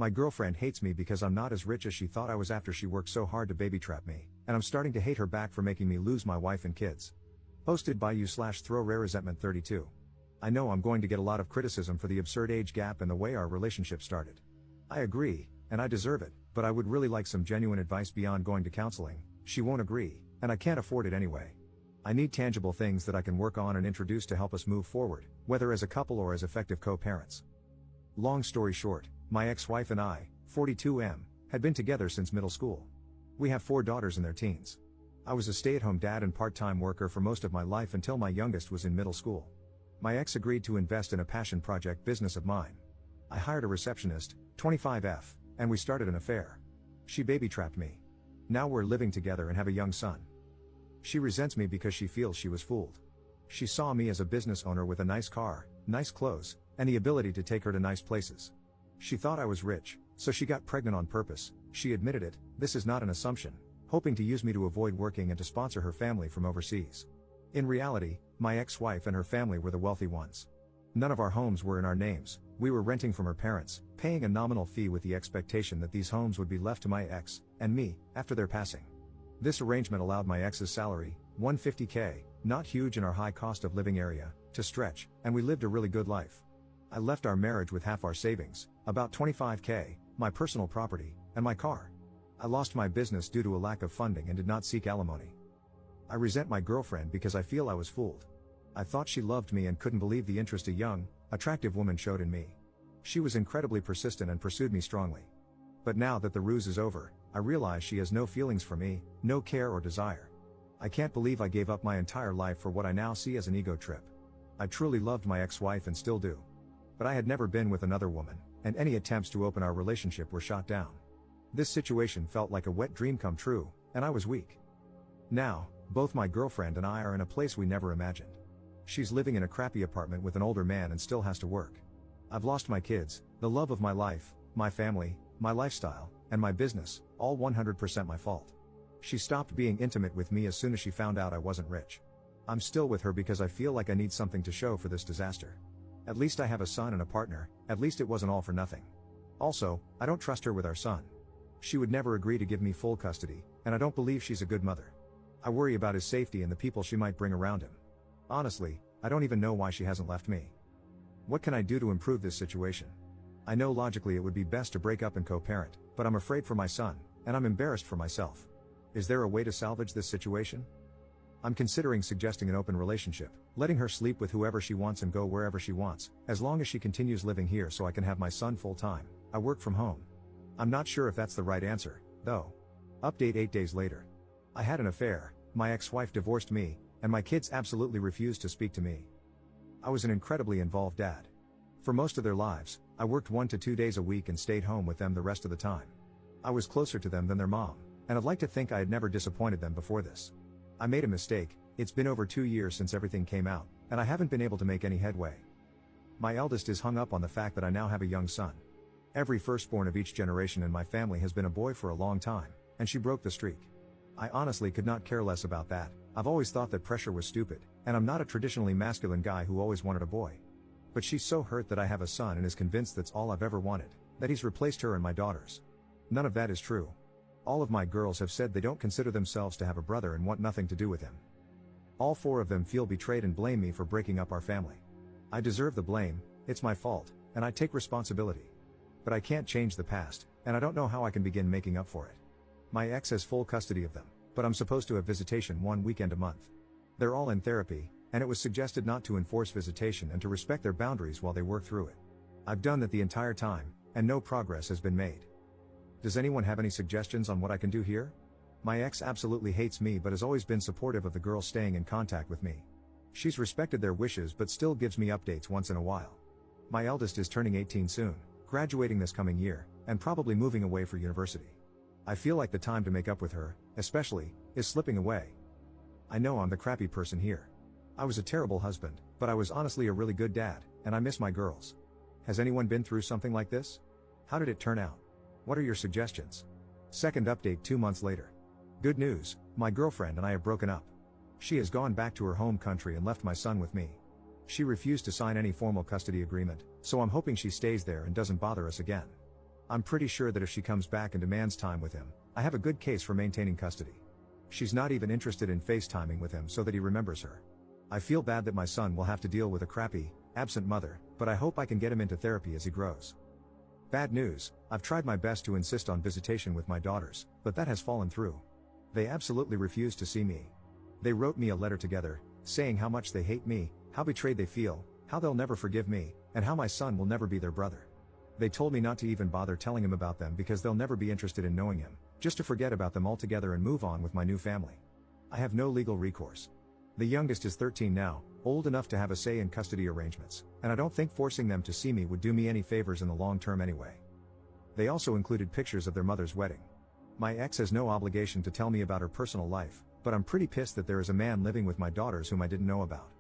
My girlfriend hates me because I'm not as rich as she thought I was after she worked so hard to baby trap me, and I'm starting to hate her back for making me lose my wife and kids. Posted by you/throwrareresentment32. I know I'm going to get a lot of criticism for the absurd age gap and the way our relationship started. I agree, and I deserve it, but I would really like some genuine advice beyond going to counseling. She won't agree, and I can't afford it anyway. I need tangible things that I can work on and introduce to help us move forward, whether as a couple or as effective co-parents. Long story short, my ex-wife and I, 42M, had been together since middle school. We have 4 daughters in their teens. I was a stay-at-home dad and part-time worker for most of my life until my youngest was in middle school. My ex agreed to invest in a passion project business of mine. I hired a receptionist, 25F, and we started an affair. She baby-trapped me. Now we're living together and have a young son. She resents me because she feels she was fooled. She saw me as a business owner with a nice car, nice clothes, and the ability to take her to nice places. She thought I was rich, so she got pregnant on purpose. She admitted it, this is not an assumption, hoping to use me to avoid working and to sponsor her family from overseas. In reality, my ex-wife and her family were the wealthy ones. None of our homes were in our names, we were renting from her parents, paying a nominal fee with the expectation that these homes would be left to my ex, and me, after their passing. This arrangement allowed my ex's salary, $150K, not huge in our high cost of living area, to stretch, and we lived a really good life. I left our marriage with half our savings, about $25K, my personal property, and my car. I lost my business due to a lack of funding and did not seek alimony. I resent my girlfriend because I feel I was fooled. I thought she loved me and couldn't believe the interest a young, attractive woman showed in me. She was incredibly persistent and pursued me strongly. But now that the ruse is over, I realize she has no feelings for me, no care or desire. I can't believe I gave up my entire life for what I now see as an ego trip. I truly loved my ex-wife and still do. But I had never been with another woman, and any attempts to open our relationship were shot down. This situation felt like a wet dream come true, and I was weak. Now, both my girlfriend and I are in a place we never imagined. She's living in a crappy apartment with an older man and still has to work. I've lost my kids, the love of my life, my family, my lifestyle, and my business, all 100% my fault. She stopped being intimate with me as soon as she found out I wasn't rich. I'm still with her because I feel like I need something to show for this disaster. At least I have a son and a partner, at least it wasn't all for nothing. Also, I don't trust her with our son. She would never agree to give me full custody, and I don't believe she's a good mother. I worry about his safety and the people she might bring around him. Honestly, I don't even know why she hasn't left me. What can I do to improve this situation? I know logically it would be best to break up and co-parent, but I'm afraid for my son, and I'm embarrassed for myself. Is there a way to salvage this situation? I'm considering suggesting an open relationship, letting her sleep with whoever she wants and go wherever she wants, as long as she continues living here so I can have my son full time. I work from home. I'm not sure if that's the right answer, though. Update 8 days later. I had an affair, my ex-wife divorced me, and my kids absolutely refused to speak to me. I was an incredibly involved dad. For most of their lives, I worked 1 to 2 days a week and stayed home with them the rest of the time. I was closer to them than their mom, and I'd like to think I had never disappointed them before this. I made a mistake. It's been over 2 years since everything came out, and I haven't been able to make any headway. My eldest is hung up on the fact that I now have a young son. Every firstborn of each generation in my family has been a boy for a long time, and she broke the streak. I honestly could not care less about that. I've always thought that pressure was stupid, and I'm not a traditionally masculine guy who always wanted a boy. But she's so hurt that I have a son and is convinced that's all I've ever wanted, that he's replaced her and my daughters. None of that is true. All of my girls have said they don't consider themselves to have a brother and want nothing to do with him. All 4 of them feel betrayed and blame me for breaking up our family. I deserve the blame, it's my fault, and I take responsibility. But I can't change the past, and I don't know how I can begin making up for it. My ex has full custody of them, but I'm supposed to have visitation 1 weekend a month. They're all in therapy, and it was suggested not to enforce visitation and to respect their boundaries while they work through it. I've done that the entire time, and no progress has been made. Does anyone have any suggestions on what I can do here? My ex absolutely hates me but has always been supportive of the girls staying in contact with me. She's respected their wishes but still gives me updates once in a while. My eldest is turning 18 soon, graduating this coming year, and probably moving away for university. I feel like the time to make up with her, especially, is slipping away. I know I'm the crappy person here. I was a terrible husband, but I was honestly a really good dad, and I miss my girls. Has anyone been through something like this? How did it turn out? What are your suggestions? Second update 2 months later. Good news, my girlfriend and I have broken up. She has gone back to her home country and left my son with me. She refused to sign any formal custody agreement, so I'm hoping she stays there and doesn't bother us again. I'm pretty sure that if she comes back and demands time with him, I have a good case for maintaining custody. She's not even interested in FaceTiming with him so that he remembers her. I feel bad that my son will have to deal with a crappy, absent mother, but I hope I can get him into therapy as he grows. Bad news, I've tried my best to insist on visitation with my daughters, but that has fallen through. They absolutely refuse to see me. They wrote me a letter together, saying how much they hate me, how betrayed they feel, how they'll never forgive me, and how my son will never be their brother. They told me not to even bother telling him about them because they'll never be interested in knowing him, just to forget about them altogether and move on with my new family. I have no legal recourse. The youngest is 13 now, old enough to have a say in custody arrangements, and I don't think forcing them to see me would do me any favors in the long term anyway. They also included pictures of their mother's wedding. My ex has no obligation to tell me about her personal life, but I'm pretty pissed that there is a man living with my daughters whom I didn't know about.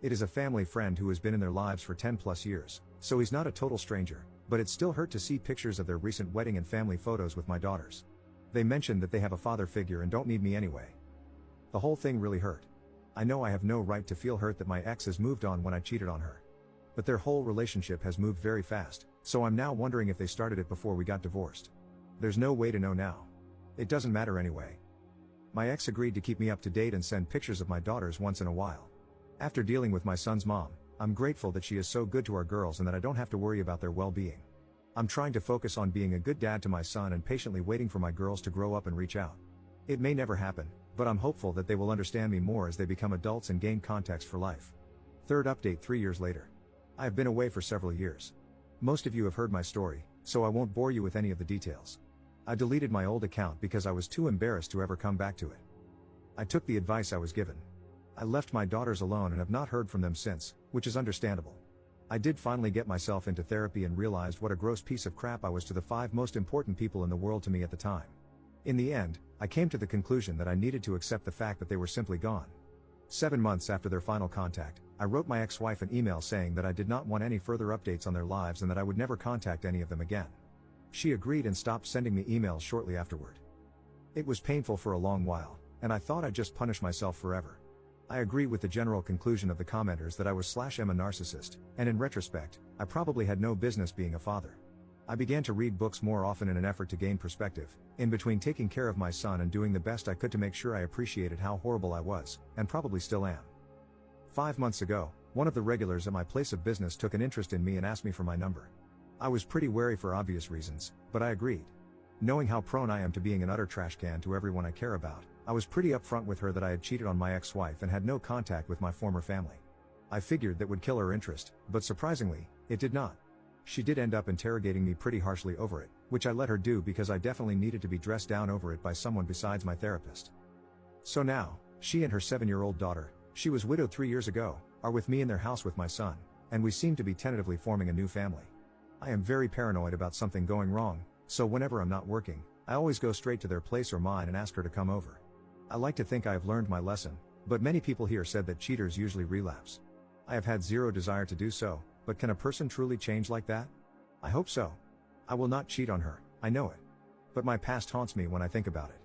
It is a family friend who has been in their lives for 10 plus years, so he's not a total stranger, but it still hurt to see pictures of their recent wedding and family photos with my daughters. They mentioned that they have a father figure and don't need me anyway. The whole thing really hurt. I know I have no right to feel hurt that my ex has moved on when I cheated on her. But their whole relationship has moved very fast, so I'm now wondering if they started it before we got divorced. There's no way to know now. It doesn't matter anyway. My ex agreed to keep me up to date and send pictures of my daughters once in a while. After dealing with my son's mom, I'm grateful that she is so good to our girls and that I don't have to worry about their well-being. I'm trying to focus on being a good dad to my son and patiently waiting for my girls to grow up and reach out. It may never happen, but I'm hopeful that they will understand me more as they become adults and gain context for life. Third update 3 years later. I have been away for several years. Most of you have heard my story, so I won't bore you with any of the details. I deleted my old account because I was too embarrassed to ever come back to it. I took the advice I was given. I left my daughters alone and have not heard from them since, which is understandable. I did finally get myself into therapy and realized what a gross piece of crap I was to the 5 most important people in the world to me at the time. In the end, I came to the conclusion that I needed to accept the fact that they were simply gone. 7 months after their final contact, I wrote my ex-wife an email saying that I did not want any further updates on their lives and that I would never contact any of them again. She agreed and stopped sending me emails shortly afterward. It was painful for a long while, and I thought I'd just punish myself forever. I agree with the general conclusion of the commenters that I was/am a narcissist, and in retrospect, I probably had no business being a father. I began to read books more often in an effort to gain perspective, in between taking care of my son and doing the best I could to make sure I appreciated how horrible I was, and probably still am. 5 months ago, one of the regulars at my place of business took an interest in me and asked me for my number. I was pretty wary for obvious reasons, but I agreed. Knowing how prone I am to being an utter trash can to everyone I care about, I was pretty upfront with her that I had cheated on my ex-wife and had no contact with my former family. I figured that would kill her interest, but surprisingly, it did not. She did end up interrogating me pretty harshly over it, which I let her do because I definitely needed to be dressed down over it by someone besides my therapist. So now, she and her 7-year-old daughter, she was widowed 3 years ago, are with me in their house with my son, and we seem to be tentatively forming a new family. I am very paranoid about something going wrong, so whenever I'm not working, I always go straight to their place or mine and ask her to come over. I like to think I have learned my lesson, but many people here said that cheaters usually relapse. I have had zero desire to do so, but can a person truly change like that? I hope so. I will not cheat on her, I know it. But my past haunts me when I think about it.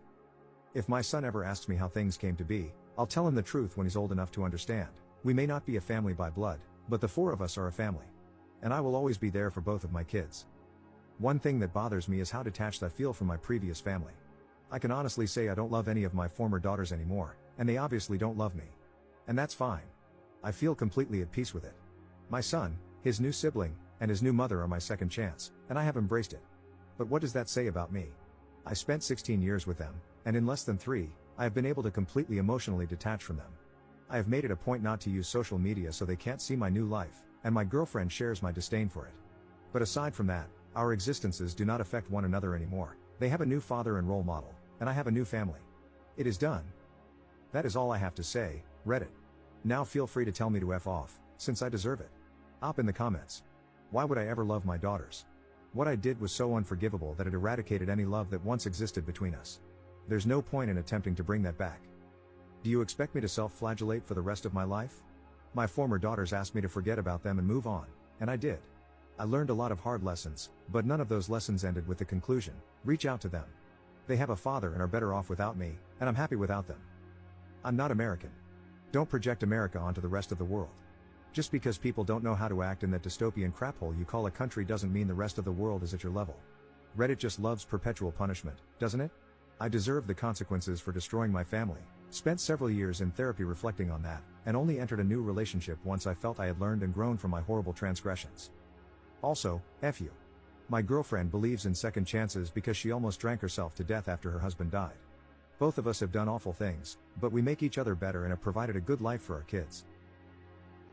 If my son ever asks me how things came to be, I'll tell him the truth when he's old enough to understand. We may not be a family by blood, but the 4 of us are a family. And I will always be there for both of my kids. One thing that bothers me is how detached I feel from my previous family. I can honestly say I don't love any of my former daughters anymore, and they obviously don't love me. And that's fine. I feel completely at peace with it. My son, his new sibling, and his new mother are my second chance, and I have embraced it. But what does that say about me? I spent 16 years with them, and in less than 3, I have been able to completely emotionally detach from them. I have made it a point not to use social media so they can't see my new life, and my girlfriend shares my disdain for it. But aside from that, our existences do not affect one another anymore. They have a new father and role model, and I have a new family. It is done. That is all I have to say, Reddit. Now feel free to tell me to F off, since I deserve it. Op in the comments. Why would I ever love my daughters? What I did was so unforgivable that it eradicated any love that once existed between us. There's no point in attempting to bring that back. Do you expect me to self-flagellate for the rest of my life? My former daughters asked me to forget about them and move on, and I did. I learned a lot of hard lessons, but none of those lessons ended with the conclusion, reach out to them. They have a father and are better off without me, and I'm happy without them. I'm not American. Don't project America onto the rest of the world. Just because people don't know how to act in that dystopian craphole you call a country doesn't mean the rest of the world is at your level. Reddit just loves perpetual punishment, doesn't it? I deserve the consequences for destroying my family. Spent several years in therapy reflecting on that, and only entered a new relationship once I felt I had learned and grown from my horrible transgressions. Also, F you. My girlfriend believes in second chances because she almost drank herself to death after her husband died. Both of us have done awful things, but we make each other better and have provided a good life for our kids.